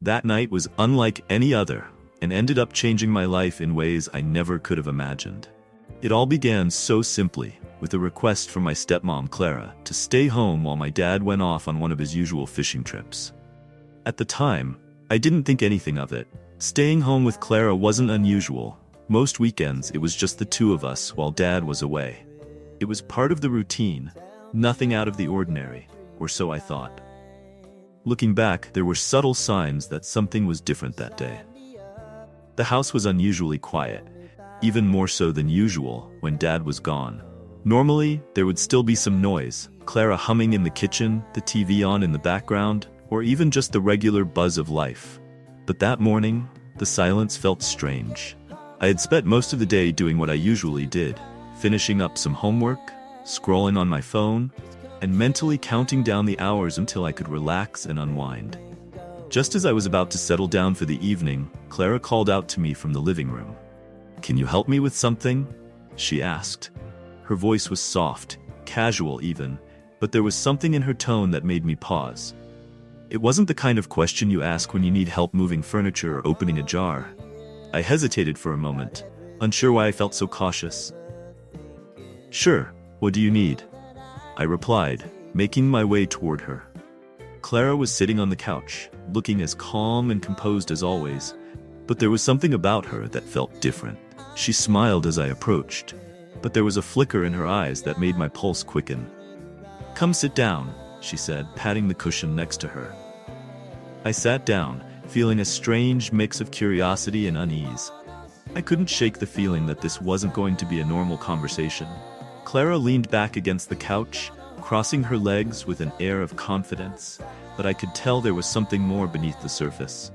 That night was unlike any other and ended up changing my life in ways I never could have imagined. It all began so simply, with a request from my stepmom Clara to stay home while my dad went off on one of his usual fishing trips. At the time, I didn't think anything of it. Staying home with Clara wasn't unusual. Most weekends it was just the two of us while Dad was away. It was part of the routine, nothing out of the ordinary, or so I thought. Looking back, there were subtle signs that something was different that day. The house was unusually quiet, even more so than usual when Dad was gone. Normally, there would still be some noise, Clara humming in the kitchen, the TV on in the background, or even just the regular buzz of life. But that morning, the silence felt strange. I had spent most of the day doing what I usually did, finishing up some homework, scrolling on my phone, and mentally counting down the hours until I could relax and unwind. Just as I was about to settle down for the evening, Clara called out to me from the living room. "Can you help me with something?" she asked. Her voice was soft, casual even, but there was something in her tone that made me pause. It wasn't the kind of question you ask when you need help moving furniture or opening a jar. I hesitated for a moment, unsure why I felt so cautious. "Sure, what do you need?" I replied, making my way toward her. Clara was sitting on the couch, looking as calm and composed as always, but there was something about her that felt different. She smiled as I approached, but there was a flicker in her eyes that made my pulse quicken. "Come sit down," she said, patting the cushion next to her. I sat down, feeling a strange mix of curiosity and unease. I couldn't shake the feeling that this wasn't going to be a normal conversation. Clara leaned back against the couch, crossing her legs with an air of confidence, but I could tell there was something more beneath the surface.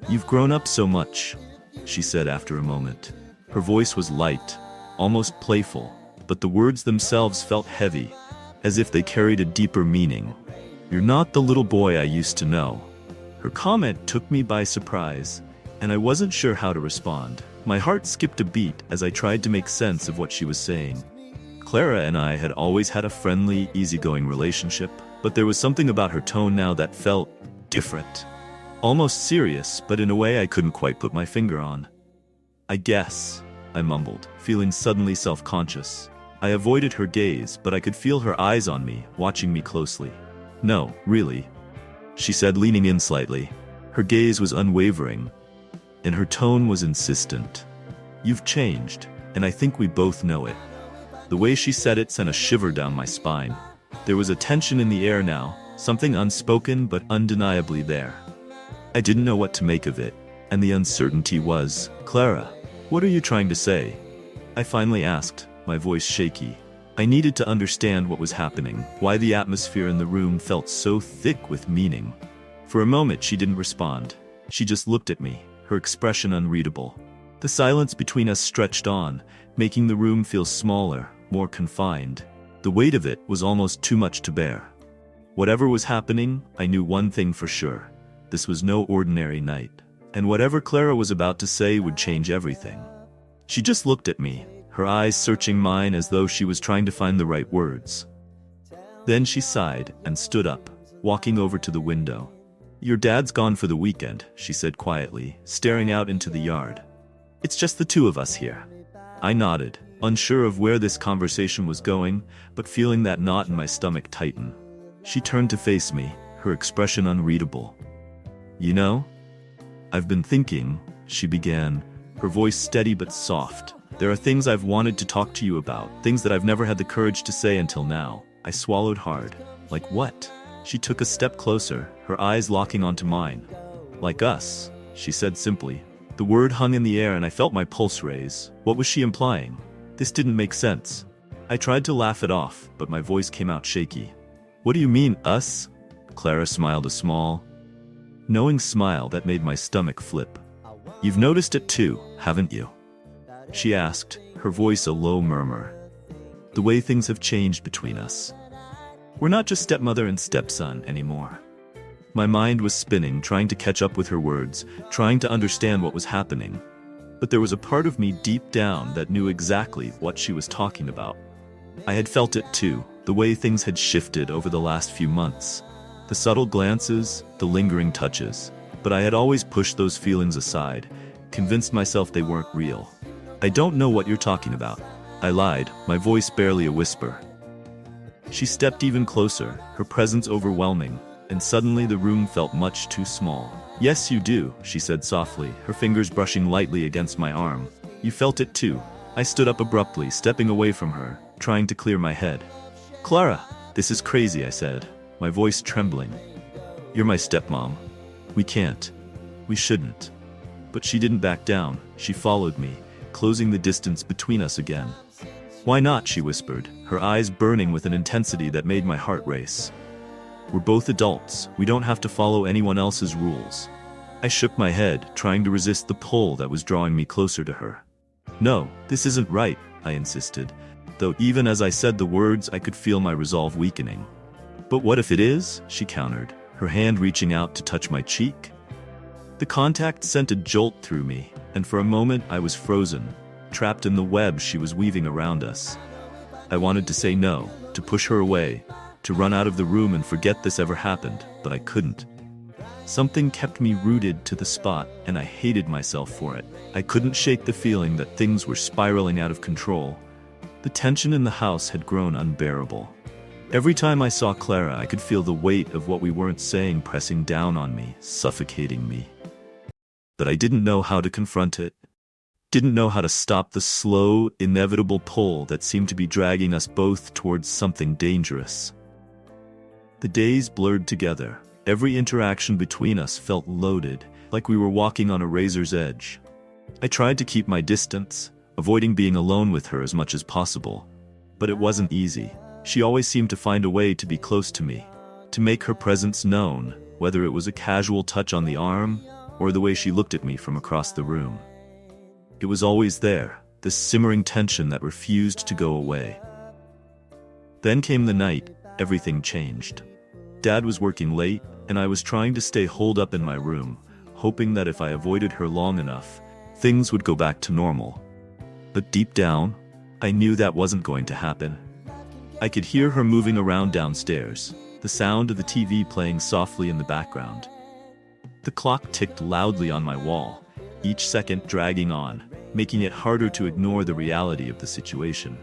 "You've grown up so much," she said after a moment. Her voice was light, almost playful, but the words themselves felt heavy, as if they carried a deeper meaning. "You're not the little boy I used to know." Her comment took me by surprise, and I wasn't sure how to respond. My heart skipped a beat as I tried to make sense of what she was saying. Clara and I had always had a friendly, easygoing relationship, but there was something about her tone now that felt different. Almost serious, but in a way I couldn't quite put my finger on. "I guess," I mumbled, feeling suddenly self-conscious. I avoided her gaze, but I could feel her eyes on me, watching me closely. "No, really," she said, leaning in slightly. Her gaze was unwavering, and her tone was insistent. "You've changed, and I think we both know it." The way she said it sent a shiver down my spine. There was a tension in the air now, something unspoken but undeniably there. I didn't know what to make of it, and the uncertainty was, "Clara, what are you trying to say?" I finally asked, my voice shaky. I needed to understand what was happening, why the atmosphere in the room felt so thick with meaning. For a moment she didn't respond. She just looked at me, her expression unreadable. The silence between us stretched on, making the room feel smaller, more confined. The weight of it was almost too much to bear. Whatever was happening, I knew one thing for sure. This was no ordinary night, and whatever Clara was about to say would change everything. She just looked at me, her eyes searching mine as though she was trying to find the right words. Then she sighed and stood up, walking over to the window. "Your dad's gone for the weekend," she said quietly, staring out into the yard. "It's just the two of us here." I nodded, unsure of where this conversation was going, but feeling that knot in my stomach tighten. She turned to face me, her expression unreadable. "You know, I've been thinking," she began, her voice steady but soft. "There are things I've wanted to talk to you about, things that I've never had the courage to say until now." I swallowed hard. "Like what?" She took a step closer, her eyes locking onto mine. "Like us," she said simply. The word hung in the air and I felt my pulse raise. What was she implying? This didn't make sense. I tried to laugh it off, but my voice came out shaky. "What do you mean, us?" Clara smiled a small, knowing smile that made my stomach flip. "You've noticed it too, haven't you?" she asked, her voice a low murmur. "The way things have changed between us. We're not just stepmother and stepson anymore." My mind was spinning, trying to catch up with her words, trying to understand what was happening. But there was a part of me deep down that knew exactly what she was talking about. I had felt it too, the way things had shifted over the last few months. The subtle glances, the lingering touches. but I had always pushed those feelings aside, convinced myself they weren't real. "I don't know what you're talking about," I lied, my voice barely a whisper. She stepped even closer, her presence overwhelming, and suddenly the room felt much too small. "Yes, you do," she said softly, her fingers brushing lightly against my arm. "You felt it too." I stood up abruptly, stepping away from her, trying to clear my head. "Clara, this is crazy," I said, my voice trembling. "You're my stepmom. We can't. We shouldn't." But she didn't back down. She followed me, closing the distance between us again. "Why not?" she whispered, her eyes burning with an intensity that made my heart race. "We're both adults. We don't have to follow anyone else's rules." I shook my head, trying to resist the pull that was drawing me closer to her. "No, this isn't right," I insisted, though even as I said the words I could feel my resolve weakening. "But what if it is?" she countered, her hand reaching out to touch my cheek. The contact sent a jolt through me, and for a moment I was frozen, trapped in the web she was weaving around us. I wanted to say no, to push her away, to run out of the room and forget this ever happened, but I couldn't. Something kept me rooted to the spot, and I hated myself for it. I couldn't shake the feeling that things were spiraling out of control. The tension in the house had grown unbearable. Every time I saw Clara, I could feel the weight of what we weren't saying pressing down on me, suffocating me. But I didn't know how to confront it. Didn't know how to stop the slow, inevitable pull that seemed to be dragging us both towards something dangerous. The days blurred together. Every interaction between us felt loaded, like we were walking on a razor's edge. I tried to keep my distance, avoiding being alone with her as much as possible. But it wasn't easy. She always seemed to find a way to be close to me, to make her presence known, whether it was a casual touch on the arm, or the way she looked at me from across the room. It was always there, this simmering tension that refused to go away. Then came the night, everything changed. Dad was working late, and I was trying to stay holed up in my room, hoping that if I avoided her long enough, things would go back to normal. But deep down, I knew that wasn't going to happen. I could hear her moving around downstairs, the sound of the TV playing softly in the background. The clock ticked loudly on my wall, each second dragging on, making it harder to ignore the reality of the situation.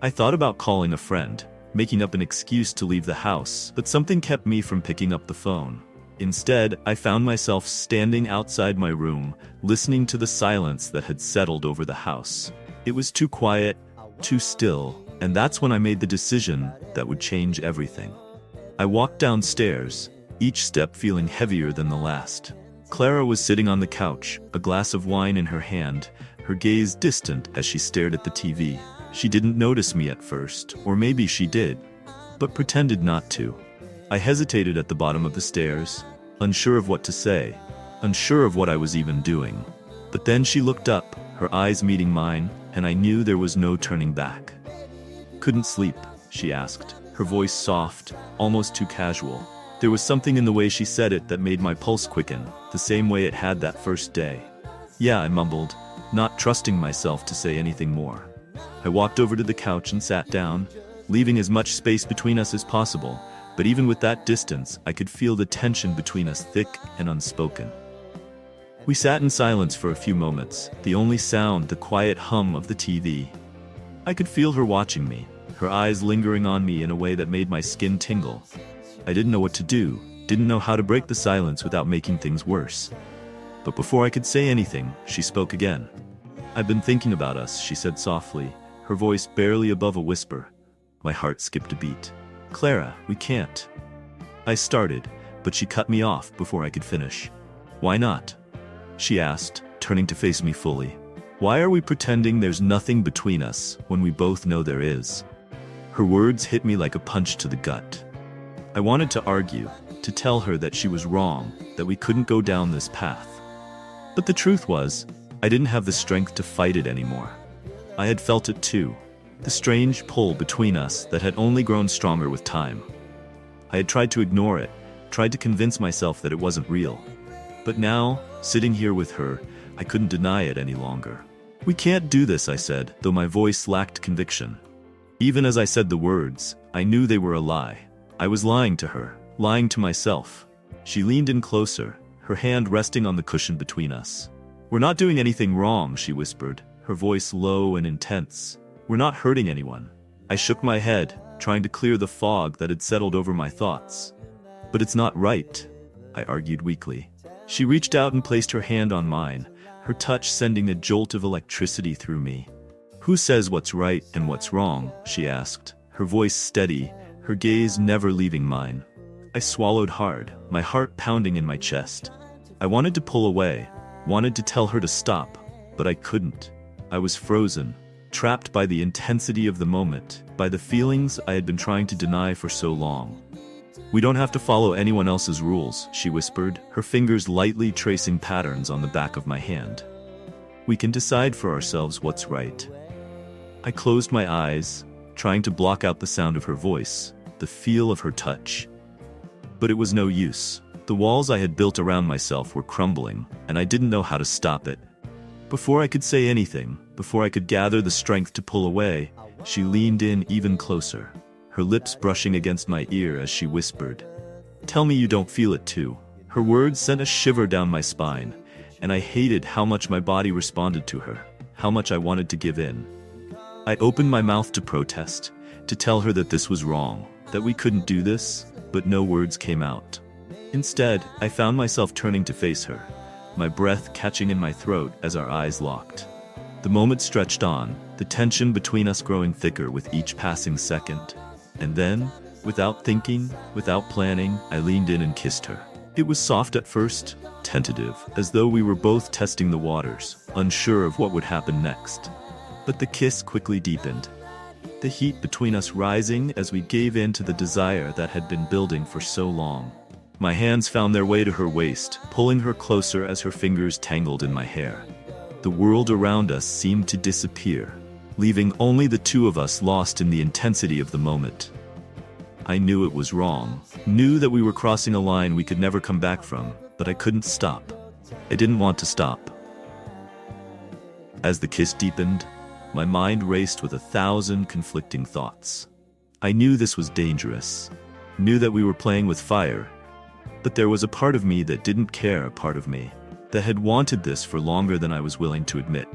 I thought about calling a friend, making up an excuse to leave the house, but something kept me from picking up the phone. Instead, I found myself standing outside my room, listening to the silence that had settled over the house. It was too quiet, too still, and that's when I made the decision that would change everything. I walked downstairs, each step feeling heavier than the last. Clara was sitting on the couch, a glass of wine in her hand, her gaze distant as she stared at the TV. She didn't notice me at first, or maybe she did, but pretended not to. I hesitated at the bottom of the stairs, unsure of what to say, unsure of what I was even doing. But then she looked up, her eyes meeting mine, and I knew there was no turning back. "Couldn't sleep?" she asked, her voice soft, almost too casual. There was something in the way she said it that made my pulse quicken, the same way it had that first day. "Yeah," I mumbled, not trusting myself to say anything more. I walked over to the couch and sat down, leaving as much space between us as possible, but even with that distance, I could feel the tension between us thick and unspoken. We sat in silence for a few moments, the only sound the quiet hum of the TV. I could feel her watching me, her eyes lingering on me in a way that made my skin tingle. I didn't know what to do, didn't know how to break the silence without making things worse. But before I could say anything, she spoke again. "I've been thinking about us," she said softly, her voice barely above a whisper. My heart skipped a beat. "Clara, we can't." I started, but she cut me off before I could finish. "Why not?" she asked, turning to face me fully. "Why are we pretending there's nothing between us when we both know there is?" Her words hit me like a punch to the gut. I wanted to argue, to tell her that she was wrong, that we couldn't go down this path. But the truth was, I didn't have the strength to fight it anymore. I had felt it too, the strange pull between us that had only grown stronger with time. I had tried to ignore it, tried to convince myself that it wasn't real. But now, sitting here with her, I couldn't deny it any longer. "We can't do this," I said, though my voice lacked conviction. Even as I said the words, I knew they were a lie. I was lying to her, lying to myself. She leaned in closer, her hand resting on the cushion between us. "We're not doing anything wrong," she whispered, her voice low and intense. "We're not hurting anyone." I shook my head, trying to clear the fog that had settled over my thoughts. "But it's not right," I argued weakly. She reached out and placed her hand on mine, her touch sending a jolt of electricity through me. "Who says what's right and what's wrong?" she asked, her voice steady, her gaze never leaving mine. I swallowed hard, my heart pounding in my chest. I wanted to pull away, wanted to tell her to stop, but I couldn't. I was frozen, trapped by the intensity of the moment, by the feelings I had been trying to deny for so long. "We don't have to follow anyone else's rules," she whispered, her fingers lightly tracing patterns on the back of my hand. "We can decide for ourselves what's right." I closed my eyes, trying to block out the sound of her voice, the feel of her touch. But it was no use. The walls I had built around myself were crumbling, and I didn't know how to stop it. Before I could say anything, before I could gather the strength to pull away, she leaned in even closer, her lips brushing against my ear as she whispered, "Tell me you don't feel it too." Her words sent a shiver down my spine, and I hated how much my body responded to her, how much I wanted to give in. I opened my mouth to protest, to tell her that this was wrong, that we couldn't do this, but no words came out. Instead, I found myself turning to face her, my breath catching in my throat as our eyes locked. The moment stretched on, the tension between us growing thicker with each passing second. And then, without thinking, without planning, I leaned in and kissed her. It was soft at first, tentative, as though we were both testing the waters, unsure of what would happen next. But the kiss quickly deepened, the heat between us rising as we gave in to the desire that had been building for so long. My hands found their way to her waist, pulling her closer as her fingers tangled in my hair. The world around us seemed to disappear, leaving only the two of us lost in the intensity of the moment. I knew it was wrong, knew that we were crossing a line we could never come back from, but I couldn't stop. I didn't want to stop. As the kiss deepened, my mind raced with 1,000 conflicting thoughts. I knew this was dangerous, knew that we were playing with fire, but there was a part of me that didn't care, a part of me that had wanted this for longer than I was willing to admit.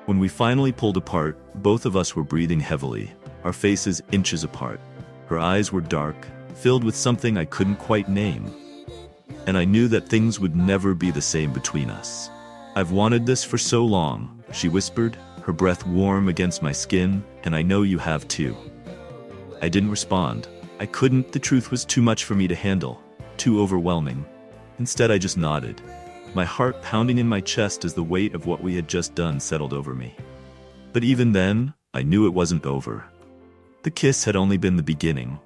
When we finally pulled apart, both of us were breathing heavily, our faces inches apart. Her eyes were dark, filled with something I couldn't quite name. And I knew that things would never be the same between us. "I've wanted this for so long," she whispered, her breath warm against my skin, "and I know you have too." I didn't respond. I couldn't, the truth was too much for me to handle, too overwhelming. Instead, I just nodded, my heart pounding in my chest as the weight of what we had just done settled over me. But even then, I knew it wasn't over. The kiss had only been the beginning.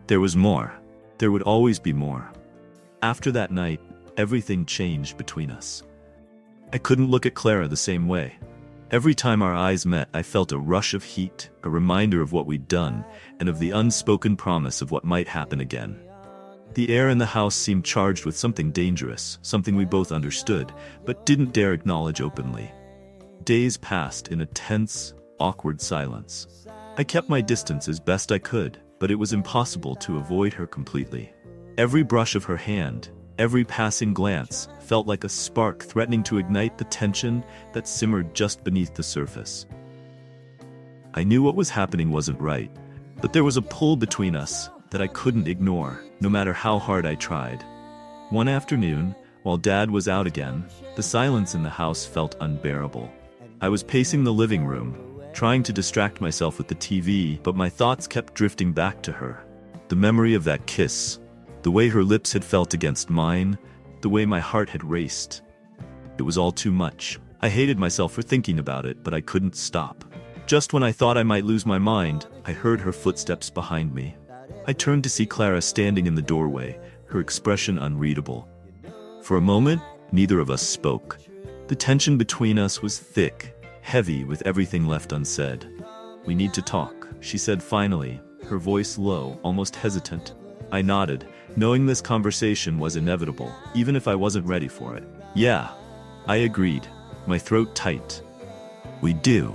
There was more. There would always be more. After that night, everything changed between us. I couldn't look at Clara the same way. Every time our eyes met, I felt a rush of heat, a reminder of what we'd done, and of the unspoken promise of what might happen again. The air in the house seemed charged with something dangerous, something we both understood, but didn't dare acknowledge openly. Days passed in a tense, awkward silence. I kept my distance as best I could, but it was impossible to avoid her completely. Every brush of her hand, every passing glance, felt like a spark threatening to ignite the tension that simmered just beneath the surface. I knew what was happening wasn't right, but there was a pull between us that I couldn't ignore, no matter how hard I tried. One afternoon, while Dad was out again, the silence in the house felt unbearable. I was pacing the living room, trying to distract myself with the TV, but my thoughts kept drifting back to her. The memory of that kiss, the way her lips had felt against mine, the way my heart had raced. It was all too much. I hated myself for thinking about it, but I couldn't stop. Just when I thought I might lose my mind, I heard her footsteps behind me. I turned to see Clara standing in the doorway, her expression unreadable. For a moment, neither of us spoke. The tension between us was thick, heavy with everything left unsaid. "We need to talk," she said finally, her voice low, almost hesitant. I nodded, knowing this conversation was inevitable, even if I wasn't ready for it. "Yeah," I agreed, my throat tight. "We do."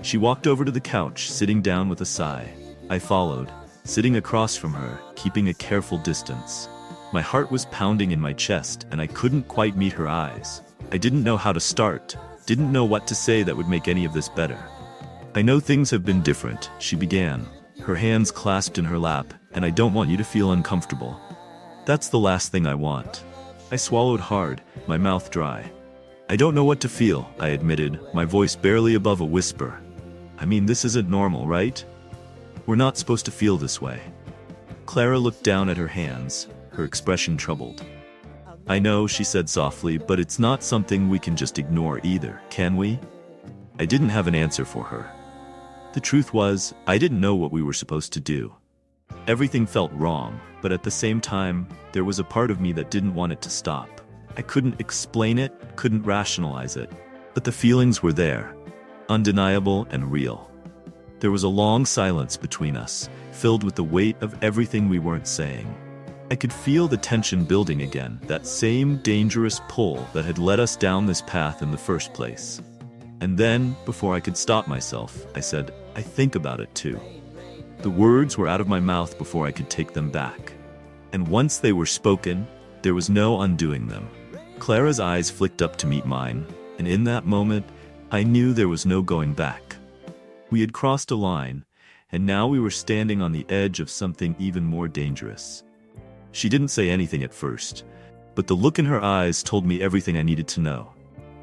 She walked over to the couch, sitting down with a sigh. I followed, sitting across from her, keeping a careful distance. My heart was pounding in my chest, and I couldn't quite meet her eyes. I didn't know how to start, didn't know what to say that would make any of this better. "I know things have been different," she began, her hands clasped in her lap, "and I don't want you to feel uncomfortable. That's the last thing I want." I swallowed hard, my mouth dry. "I don't know what to feel," I admitted, my voice barely above a whisper. "I mean, this isn't normal, right? We're not supposed to feel this way." Clara looked down at her hands, her expression troubled. "I know," she said softly, "but it's not something we can just ignore either, can we?" I didn't have an answer for her. The truth was, I didn't know what we were supposed to do. Everything felt wrong, but at the same time, there was a part of me that didn't want it to stop. I couldn't explain it, couldn't rationalize it, but the feelings were there, undeniable and real. There was a long silence between us, filled with the weight of everything we weren't saying. I could feel the tension building again, that same dangerous pull that had led us down this path in the first place. And then, before I could stop myself, I said, "I think about it too." The words were out of my mouth before I could take them back. And once they were spoken, there was no undoing them. Clara's eyes flicked up to meet mine, and in that moment, I knew there was no going back. We had crossed a line, and now we were standing on the edge of something even more dangerous. She didn't say anything at first, but the look in her eyes told me everything I needed to know.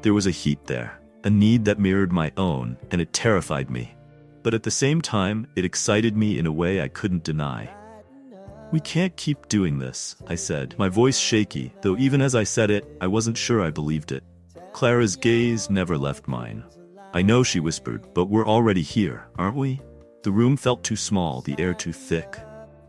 There was a heat there, a need that mirrored my own, and it terrified me. But at the same time, it excited me in a way I couldn't deny. "We can't keep doing this," I said, my voice shaky, though even as I said it, I wasn't sure I believed it. Clara's gaze never left mine. "I know," she whispered, "but we're already here, aren't we?" The room felt too small, the air too thick.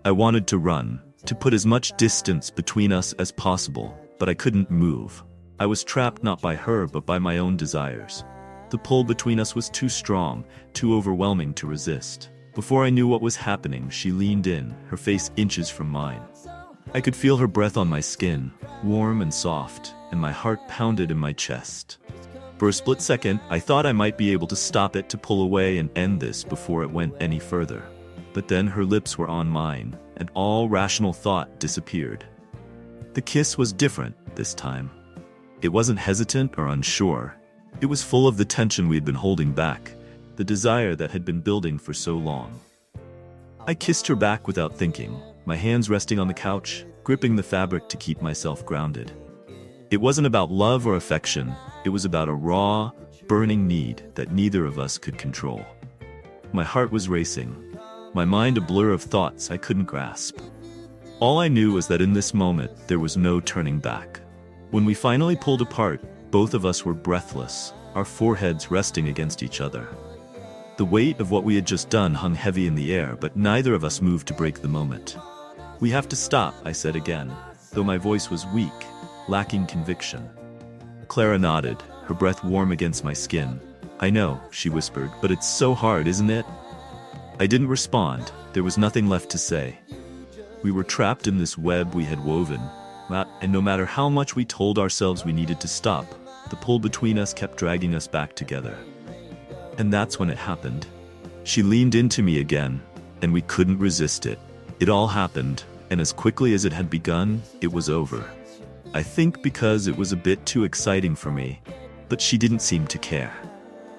I wanted to run, to put as much distance between us as possible, but I couldn't move. I was trapped not by her, but by my own desires. The pull between us was too strong, too overwhelming to resist. Before I knew what was happening, she leaned in, her face inches from mine. I could feel her breath on my skin, warm and soft, and my heart pounded in my chest. For a split second, I thought I might be able to stop it, to pull away and end this before it went any further. But then her lips were on mine, and all rational thought disappeared. The kiss was different this time. It wasn't hesitant or unsure. It was full of the tension we had been holding back, the desire that had been building for so long. I kissed her back without thinking, my hands resting on the couch, gripping the fabric to keep myself grounded. It wasn't about love or affection, it was about a raw, burning need that neither of us could control. My heart was racing, my mind a blur of thoughts I couldn't grasp. All I knew was that in this moment, there was no turning back. When we finally pulled apart, both of us were breathless, our foreheads resting against each other. The weight of what we had just done hung heavy in the air, but neither of us moved to break the moment. "We have to stop," I said again, though my voice was weak, lacking conviction. Clara nodded, her breath warm against my skin. "I know," she whispered, "but it's so hard, isn't it?" I didn't respond. There was nothing left to say. We were trapped in this web we had woven, and no matter how much we told ourselves we needed to stop, the pull between us kept dragging us back together. And that's when it happened. She leaned into me again, and we couldn't resist it. It all happened, and as quickly as it had begun, it was over. I think because it was a bit too exciting for me, but she didn't seem to care.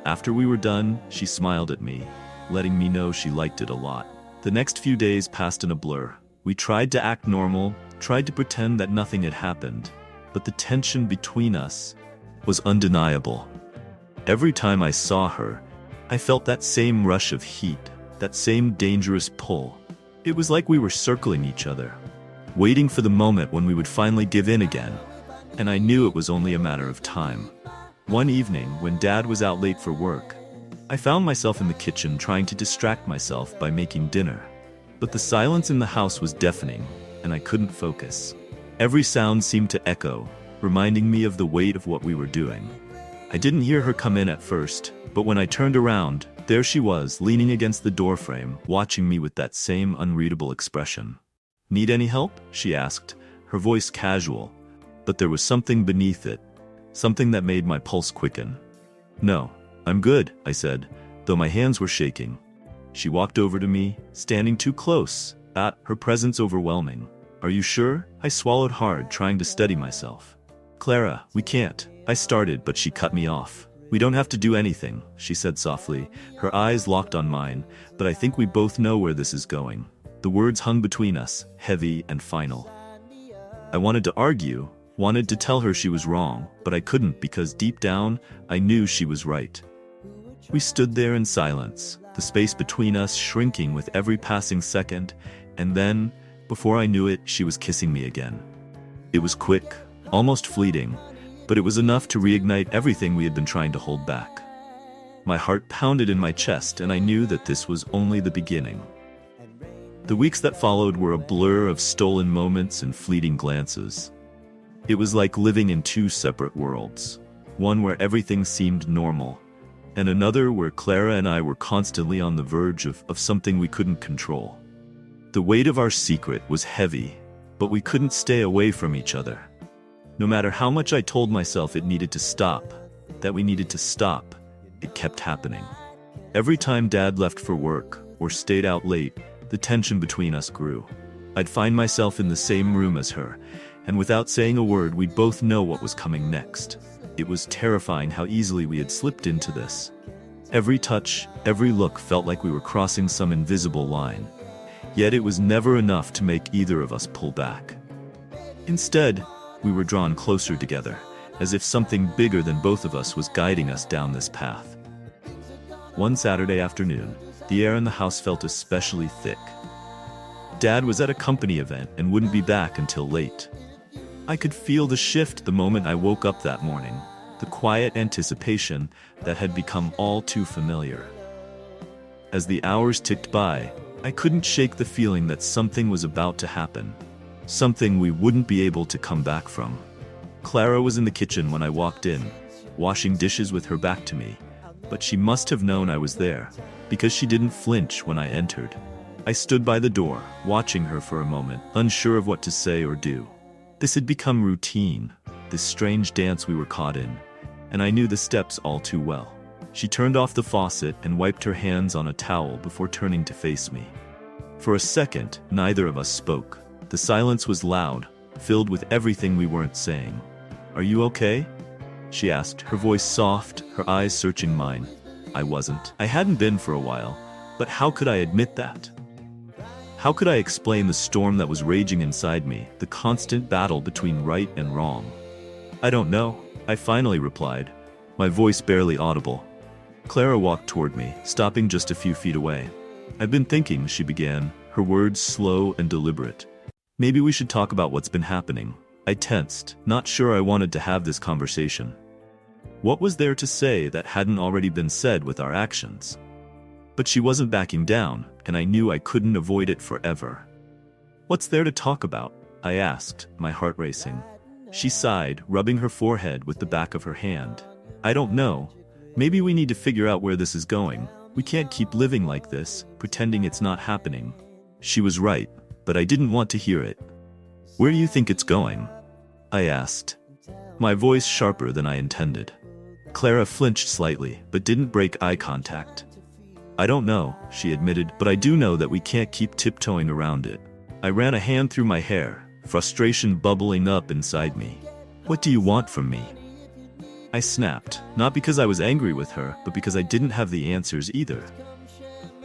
After we were done, she smiled at me, letting me know she liked it a lot. The next few days passed in a blur. We tried to act normal, tried to pretend that nothing had happened, but the tension between us was undeniable. Every time I saw her, I felt that same rush of heat, that same dangerous pull. It was like we were circling each other, waiting for the moment when we would finally give in again. And I knew it was only a matter of time. One evening, when Dad was out late for work, I found myself in the kitchen trying to distract myself by making dinner. But the silence in the house was deafening, and I couldn't focus. Every sound seemed to echo, reminding me of the weight of what we were doing. I didn't hear her come in at first, but when I turned around, there she was, leaning against the doorframe, watching me with that same unreadable expression. "Need any help?" she asked, her voice casual, but there was something beneath it, something that made my pulse quicken. "No, I'm good," I said, though my hands were shaking. She walked over to me, standing too close, her presence overwhelming. Are you sure? I swallowed hard, trying to steady myself. Clara, we can't. I started, but she cut me off. We don't have to do anything, she said softly, her eyes locked on mine, but I think we both know where this is going. The words hung between us, heavy and final. I wanted to argue, wanted to tell her she was wrong, but I couldn't because deep down, I knew she was right. We stood there in silence, the space between us shrinking with every passing second, and then, before I knew it, she was kissing me again. It was quick, almost fleeting, but it was enough to reignite everything we had been trying to hold back. My heart pounded in my chest, and I knew that this was only the beginning. The weeks that followed were a blur of stolen moments and fleeting glances. It was like living in two separate worlds, one where everything seemed normal, and another where Clara and I were constantly on the verge of something we couldn't control. The weight of our secret was heavy, but we couldn't stay away from each other. No matter how much I told myself it needed to stop, that we needed to stop, it kept happening. Every time Dad left for work or stayed out late, the tension between us grew. I'd find myself in the same room as her, and without saying a word, we'd both know what was coming next. It was terrifying how easily we had slipped into this. Every touch, every look felt like we were crossing some invisible line. Yet it was never enough to make either of us pull back. Instead, we were drawn closer together, as if something bigger than both of us was guiding us down this path. One Saturday afternoon, the air in the house felt especially thick. Dad was at a company event and wouldn't be back until late. I could feel the shift the moment I woke up that morning, the quiet anticipation that had become all too familiar. As the hours ticked by, I couldn't shake the feeling that something was about to happen, something we wouldn't be able to come back from. Clara was in the kitchen when I walked in, washing dishes with her back to me, but she must have known I was there, because she didn't flinch when I entered. I stood by the door, watching her for a moment, unsure of what to say or do. This had become routine, this strange dance we were caught in, and I knew the steps all too well. She turned off the faucet and wiped her hands on a towel before turning to face me. For a second, neither of us spoke. The silence was loud, filled with everything we weren't saying. "Are you okay?" she asked, her voice soft, her eyes searching mine. I wasn't. I hadn't been for a while, but how could I admit that? How could I explain the storm that was raging inside me, the constant battle between right and wrong? "I don't know," I finally replied, my voice barely audible. Clara walked toward me, stopping just a few feet away. "I've been thinking," she began, her words slow and deliberate. "Maybe we should talk about what's been happening." I tensed, not sure I wanted to have this conversation. What was there to say that hadn't already been said with our actions? But she wasn't backing down, and I knew I couldn't avoid it forever. "What's there to talk about?" I asked, my heart racing. She sighed, rubbing her forehead with the back of her hand. "I don't know. Maybe we need to figure out where this is going. We can't keep living like this, pretending it's not happening." She was right, but I didn't want to hear it. "Where do you think it's going?" I asked, my voice sharper than I intended. Clara flinched slightly, but didn't break eye contact. "I don't know," she admitted, "but I do know that we can't keep tiptoeing around it." I ran a hand through my hair, frustration bubbling up inside me. "What do you want from me?" I snapped, not because I was angry with her, but because I didn't have the answers either.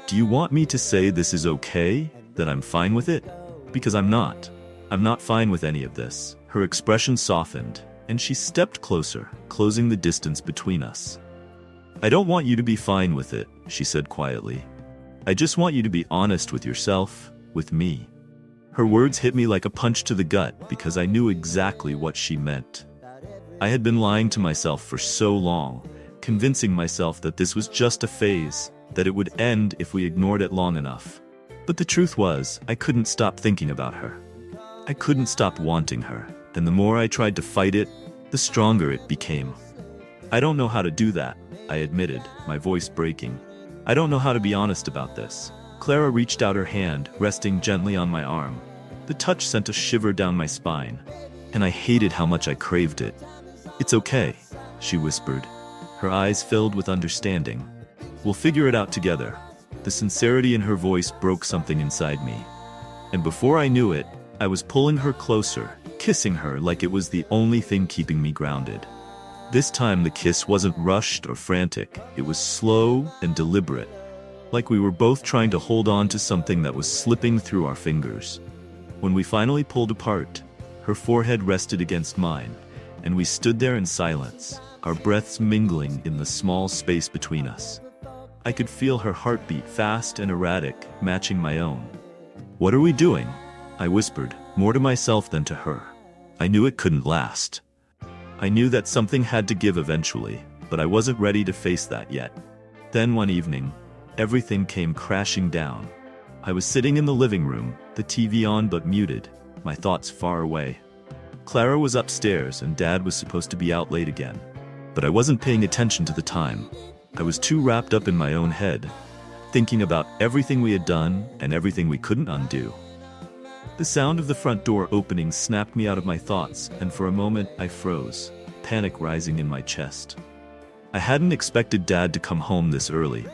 "Do you want me to say this is okay, that I'm fine with it? Because I'm not. I'm not fine with any of this." Her expression softened, and she stepped closer, closing the distance between us. "I don't want you to be fine with it," she said quietly. "I just want you to be honest with yourself, with me." Her words hit me like a punch to the gut because I knew exactly what she meant. I had been lying to myself for so long, convincing myself that this was just a phase, that it would end if we ignored it long enough. But the truth was, I couldn't stop thinking about her. I couldn't stop wanting her, and the more I tried to fight it, the stronger it became. "I don't know how to do that," I admitted, my voice breaking. "I don't know how to be honest about this." Clara reached out her hand, resting gently on my arm. The touch sent a shiver down my spine, and I hated how much I craved it. "It's okay," she whispered, her eyes filled with understanding. "We'll figure it out together." The sincerity in her voice broke something inside me. And before I knew it, I was pulling her closer, kissing her like it was the only thing keeping me grounded. This time the kiss wasn't rushed or frantic, it was slow and deliberate, like we were both trying to hold on to something that was slipping through our fingers. When we finally pulled apart, her forehead rested against mine, and we stood there in silence, our breaths mingling in the small space between us. I could feel her heartbeat, fast and erratic, matching my own. "What are we doing?" I whispered, more to myself than to her. I knew it couldn't last. I knew that something had to give eventually, but I wasn't ready to face that yet. Then one evening, everything came crashing down. I was sitting in the living room, the TV on but muted, my thoughts far away. Clara was upstairs and Dad was supposed to be out late again. But I wasn't paying attention to the time. I was too wrapped up in my own head, thinking about everything we had done and everything we couldn't undo. The sound of the front door opening snapped me out of my thoughts, and for a moment I froze, panic rising in my chest. I hadn't expected Dad to come home this early.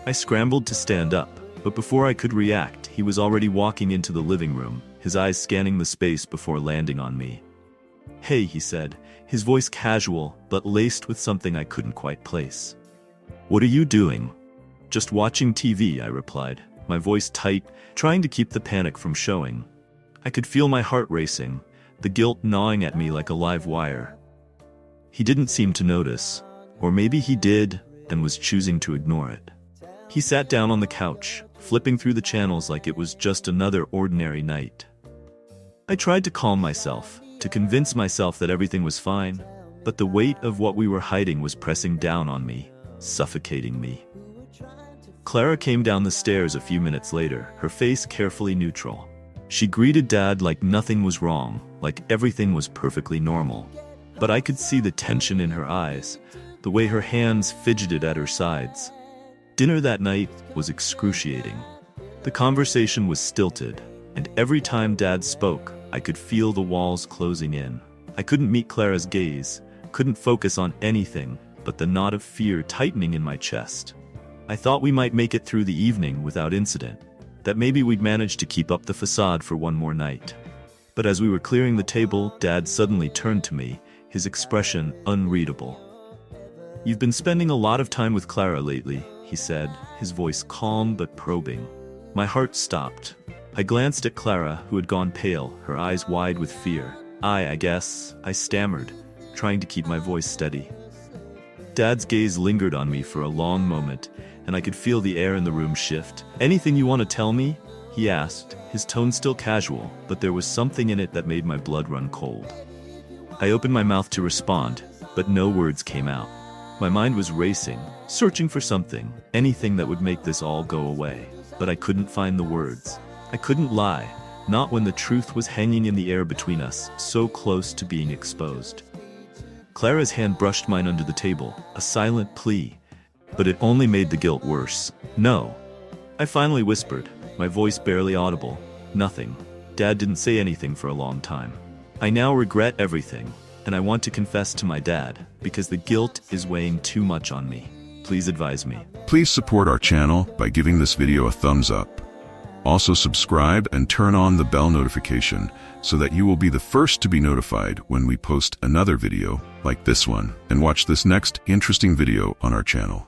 I scrambled to stand up, but before I could react, he was already walking into the living room, his eyes scanning the space before landing on me. "Hey," he said, his voice casual, but laced with something I couldn't quite place. "What are you doing?" "Just watching TV," I replied, my voice tight, trying to keep the panic from showing. I could feel my heart racing, the guilt gnawing at me like a live wire. He didn't seem to notice, or maybe he did and was choosing to ignore it. He sat down on the couch, flipping through the channels like it was just another ordinary night. I tried to calm myself, to convince myself that everything was fine, but the weight of what we were hiding was pressing down on me, suffocating me. Clara came down the stairs a few minutes later, her face carefully neutral. She greeted Dad like nothing was wrong, like everything was perfectly normal. But I could see the tension in her eyes, the way her hands fidgeted at her sides. Dinner that night was excruciating. The conversation was stilted, and every time Dad spoke, I could feel the walls closing in. I couldn't meet Clara's gaze, couldn't focus on anything but the knot of fear tightening in my chest. I thought we might make it through the evening without incident, that maybe we'd manage to keep up the facade for one more night. But as we were clearing the table, Dad suddenly turned to me, his expression unreadable. "You've been spending a lot of time with Clara lately," he said, his voice calm but probing. My heart stopped. I glanced at Clara, who had gone pale, her eyes wide with fear. I guess, I stammered, trying to keep my voice steady. Dad's gaze lingered on me for a long moment, and I could feel the air in the room shift. "Anything you want to tell me?" he asked, his tone still casual, but there was something in it that made my blood run cold. I opened my mouth to respond, but no words came out. My mind was racing, searching for something, anything that would make this all go away, but I couldn't find the words. I couldn't lie, not when the truth was hanging in the air between us, so close to being exposed. Clara's hand brushed mine under the table, a silent plea, but it only made the guilt worse. "No." I finally whispered, my voice barely audible. "Nothing." Dad didn't say anything for a long time. "I now regret everything, and I want to confess to my dad, because the guilt is weighing too much on me. Please advise me." Please support our channel by giving this video a thumbs up. Also subscribe and turn on the bell notification so that you will be the first to be notified when we post another video like this one, and watch this next interesting video on our channel.